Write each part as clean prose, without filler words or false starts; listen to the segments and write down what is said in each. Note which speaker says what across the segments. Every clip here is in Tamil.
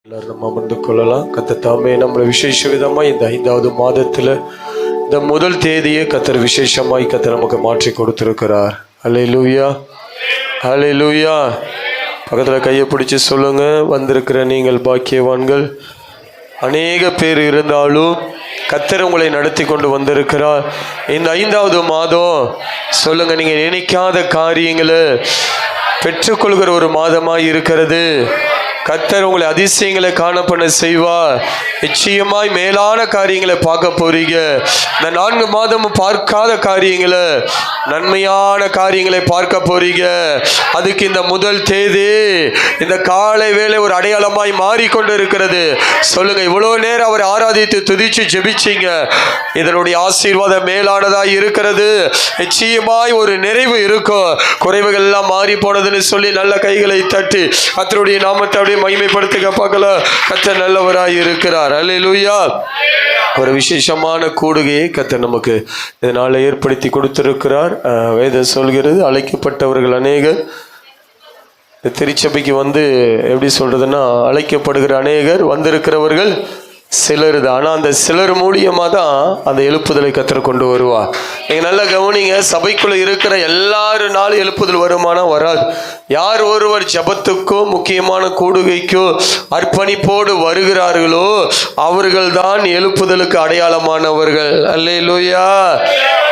Speaker 1: எல்லாரும் நம்ம அமர்ந்து கொள்ளலாம். கர்த்தர் தாமே நம்மளை விசேஷ விதமா இந்த 5வது மாதத்துல இந்த முதல் தேதியை கர்த்தர் விசேஷமாய் கர்த்தர் நமக்கு மாற்றி கொடுத்திருக்கிறார். அல்லேலூயா, அல்லேலூயா. பக்கத்துல கையை பிடிச்சு சொல்லுங்க, வந்திருக்கிற நீங்கள் பாக்கியவான்கள். அநேக பேர் இருந்தாலும் கர்த்தர் உங்களை நடத்தி கொண்டு வந்திருக்கிறார். இந்த 5வது மாதம் சொல்லுங்க, நீங்க நினைக்காத காரியங்களை பெற்றுக்கொள்கிற ஒரு மாதமாய் இருக்கிறது. கர்த்தர் உங்களை அதிசயங்களை காணப்பட செய்வார். நிச்சயமாய் மேலான காரியங்களை பார்க்க போறீங்க. இந்த 4 மாதமும் பார்க்காத காரியங்களை, நன்மையான காரியங்களை பார்க்க போறீங்க. அதுக்கு இந்த முதல் தேதி இந்த காலை வேளை ஒரு அடையாளமாய் மாறிக்கொண்டு இருக்கிறது. சொல்லுங்க, இவ்வளவு நேரம் அவர் ஆராதித்து துதிச்சு ஜெபிச்சீங்க. இதனுடைய ஆசீர்வாதம் மேலானதாய் இருக்கிறது. நிச்சயமாய் ஒரு நிறைவு இருக்கும். குறைவுகள் எல்லாம் மாறி போனதுன்னு சொல்லி நல்ல கைகளை தட்டி கர்த்தருடைய நாமத்தை அப்படியே மகிமைப்படுத்த பார்க்கலாம். கர்த்தர் நல்லவராய் இருக்கிறார். அல்லேலூயா. ஒரு விசேஷமான கூடுகையை கர்த்தர் நமக்கு இதனால ஏற்படுத்தி கொடுத்திருக்கிறார். வேதம் சொல்கிறது, அழைக்கப்பட்டவர்கள் அநேகர். திருச்சபைக்கு எப்படி சொல்றதுன்னா, அழைக்கப்படுகிற அநேகர், வந்திருக்கிறவர்கள் சிலர் தான். ஆனால் அந்த சிலர் மூலியமாக தான் அந்த எழுப்புதலை கர்த்தர் கொண்டு வருவார். நீங்கள் நல்லா கவனிங்க, சபைக்குள்ளே இருக்கிற எல்லாருனாலும் எழுப்புதல் வருமானம் வராது. யார் ஒருவர் ஜபத்துக்கோ முக்கியமான கூடுகைக்கோ அர்ப்பணிப்போடு வருகிறார்களோ அவர்கள் தான் எழுப்புதலுக்கு அடையாளமானவர்கள். அல்லேலூயா,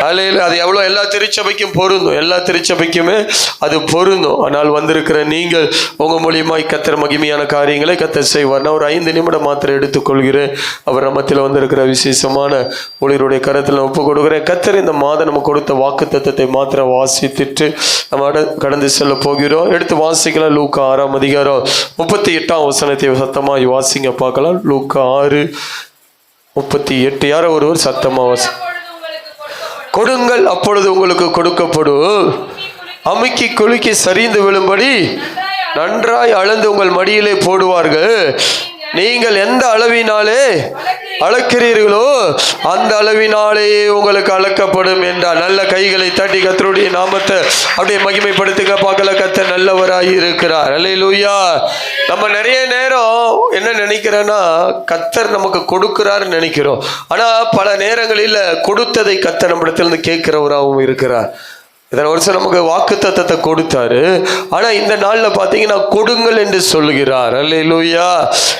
Speaker 1: அல்லேலூயா. அது எவ்வளோ எல்லா திருச்சபைக்கும் பொருந்தும், எல்லா திருச்சபைக்குமே அது பொருந்தும். ஆனால் வந்திருக்கிற நீங்கள் உங்கள் மூலியமாய் கர்த்தர் மகிமையான காரியங்களை கர்த்தர் செய்வார். நான் ஒரு 5 நிமிடம் மாத்திரம் எடுத்துக்கொள்கிறேன். அவர் மத்தியில் வந்திருக்கிற விசேஷமான ஊழியருடைய கருத்தில் ஒப்பு கொடுக்கிறேன். கர்த்தர் இந்த மாதம் நம்ம கொடுத்த வாக்கு தத்தத்தை மாத்திரம் வாசித்துட்டு நம்ம கடந்து செல்ல போகிறோம். எடுத்து வாசிக்கலாம். லூக்கா 6ஆம் அதிகாரம் 38ஆம் வசனத்தை சத்தமாக வாசிங்க பார்க்கலாம். லூக்கா 6:38. யாரோ ஒருவர் சத்தமாக வாசி. கொடுங்கள், அப்பொழுது உங்களுக்கு கொடுக்கப்படும். அமுக்கி குலுக்கி சரிந்து விழும்படி நன்றாய் அளந்து உங்கள் மடியிலே போடுவார்கள். நீங்கள் எந்த அளவினாலே அளக்கிறீர்களோ அந்த அளவினாலே உங்களுக்கு அளக்கப்படும் என்றார். நல்ல கைகளை தட்டி கர்த்தருடைய நாமத்தை அப்படியே மகிமைப்படுத்துங்க பார்க்கல. கர்த்தர் நல்லவராய் இருக்கிறார். அல்லேலூயா. நம்ம நிறைய நேரம் என்ன நினைக்கிறோன்னா, கர்த்தர் நமக்கு கொடுக்கிறாருன்னு நினைக்கிறோம். ஆனால் பல நேரங்களில் கொடுத்ததை கர்த்தர் நம்மிடத்திலிருந்து கேட்கிறவராகவும் இருக்கிறார். இதன் வருஷம் நமக்கு வாக்கு தத்தத்தை கொடுத்தாரு. ஆனால் இந்த நாளில் பார்த்தீங்கன்னா கொடுங்கள் என்று சொல்லுகிறார். அல்லேலூயா.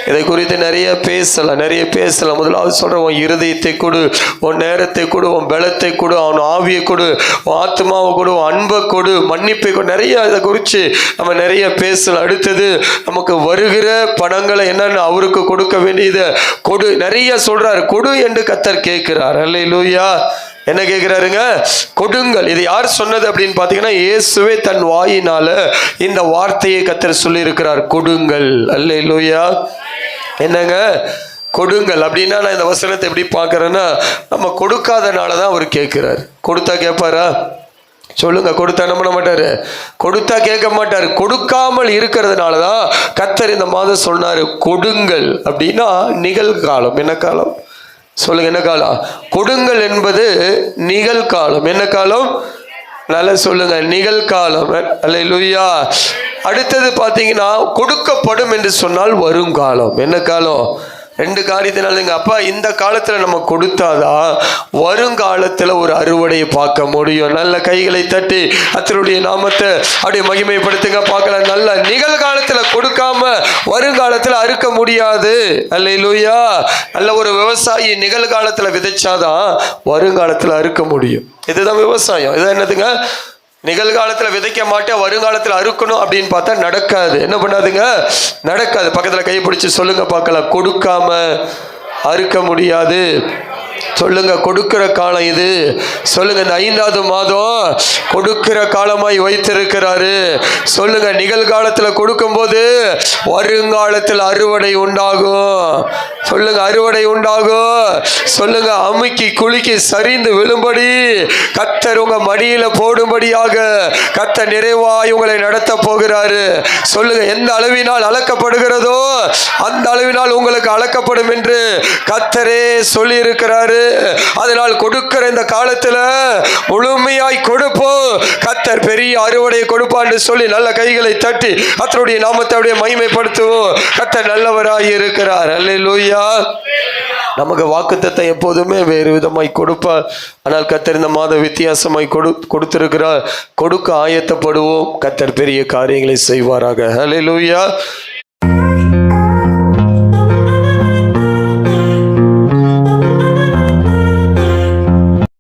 Speaker 1: இதை குறித்து நிறைய பேசலாம். முதலாவது சொல்கிறேன், உன் இருதயத்தை கொடு, உன் நேரத்தை கொடு, உன் பலத்தை கொடு, அவன் ஆவியை கொடு, உன் ஆத்மாவை கொடு, உன் அன்பை கொடு, மன்னிப்பை கொடு. நிறைய இதை குறித்து நம்ம நிறைய பேசலாம். அடுத்தது நமக்கு வருகிற பணங்களை என்னென்னு அவருக்கு கொடுக்க வேண்டியதை கொடு. நிறைய சொல்கிறார். கொடு என்று கர்த்தர் கேட்கிறார். அல்லேலூயா. என்ன கேட்கிறாருங்க? கொடுங்கள். இது யார் சொன்னது அப்படின்னு பார்த்தீங்கன்னா, இயேசுவே தன் வாயினால இந்த வார்த்தையை கர்த்தர் சொல்லி இருக்கிறார். கொடுங்கள். அல்லேலூயா. என்னங்க கொடுங்கள் அப்படின்னா, நான் இந்த வசனத்தை எப்படி பார்க்கறேன்னா, நம்ம கொடுக்காதனால தான் அவர் கேட்கிறார். கொடுத்தா கேட்பாரா? சொல்லுங்க. கொடுத்தா நம்ப மாட்டாரு, கொடுத்தா கேட்க மாட்டாரு. கொடுக்காமல் இருக்கிறதுனால தான் கர்த்தர் இந்த மாதம் சொன்னாரு கொடுங்கள் அப்படின்னா. நிகழ்காலம். என்ன காலம்? சொல்லுங்க, என்ன காலம்? கொடுங்கள் என்பது நிகழ்காலம். என்ன காலம்? நல்லா சொல்லுங்க, நிகழ்காலம். அல்லேலூயா. அடுத்தது பார்த்தீங்கன்னா, கொடுக்கப்படும் என்று சொன்னால் வருங்காலம். என்ன காலம்? 2 காரியத்தினால அப்பா இந்த காலத்தில் நம்ம கொடுத்தாதான் வருங்காலத்தில் ஒரு அறுவடையை பார்க்க முடியும். நல்ல கைகளை தட்டி கர்த்தருடைய நாமத்தை அப்படியே மகிமைப்படுத்துங்க பார்க்கலாம். நல்ல நிகழ்காலத்தில் கொடுக்காம வருங்காலத்தில் அறுக்க முடியாது. அல்லேலூயா. நல்ல ஒரு விவசாயி நிகழ்காலத்தில் விதைச்சாதான் வருங்காலத்தில் அறுக்க முடியும். இதுதான் விவசாயம். இதான் என்னதுங்க? நிகழ்காலத்தில் விதைக்க மாட்டேன், வருங்காலத்தில் அறுக்கணும் அப்படின்னு பார்த்தா நடக்காது. என்ன பண்ணாதுங்க? நடக்காது. பக்கத்தில் கை பிடிச்சி சொல்லுங்க பார்க்கலாம். கொடுக்காம அறுக்க முடியாது. சொல்லுங்க, கொடுக்கிற காலம் இது. சொல்லுங்க, இந்த 5வது மாதம் கொடுக்கிற காலமாய் வைத்திருக்கிறாரு. சொல்லுங்க, நிகழ்காலத்தில் கொடுக்கும்போது வருங்காலத்தில் அறுவடை உண்டாகும். சொல்லுங்க, அறுவடை உண்டாகும். சொல்லுங்க, அமுக்கி குலுக்கி சரிந்து விழும்படி கர்த்தர் உங்க மடியில போடும்படியாக கர்த்தர் நிறைவாய் உங்களை நடத்த போகிறாரு. சொல்லுங்க, எந்த அளவினால் அளக்கப்படுகிறதோ அந்த அளவினால் உங்களுக்கு அளக்கப்படும் என்று கர்த்தரே சொல்லி இருக்கிறாரு. அதனால் கொடுக்கிற இந்த காலத்துல முழுமையாய் கொடுப்போம். கர்த்தர் பெரிய அறுவடையை கொடுப்பான்னு சொல்லி நல்ல கைகளை தட்டி கர்த்தருடைய நாமத்தை அப்படியே மகிமைப்படுத்துவோம். கர்த்தர் நல்லவராய் இருக்கிறார். அல்லேலூயா. நமக்கு வாக்குத்தத்தம் எப்போதுமே வேறு விதமாய் கொடுப்பார். ஆனால் கர்த்தர் இந்த மாதம் வித்தியாசமாய் கொடுத்திருக்கிறார். கொடுக்க ஆயத்தப்படுவோம். கர்த்தர் பெரிய காரியங்களை செய்வாராக. அல்லேலூயா.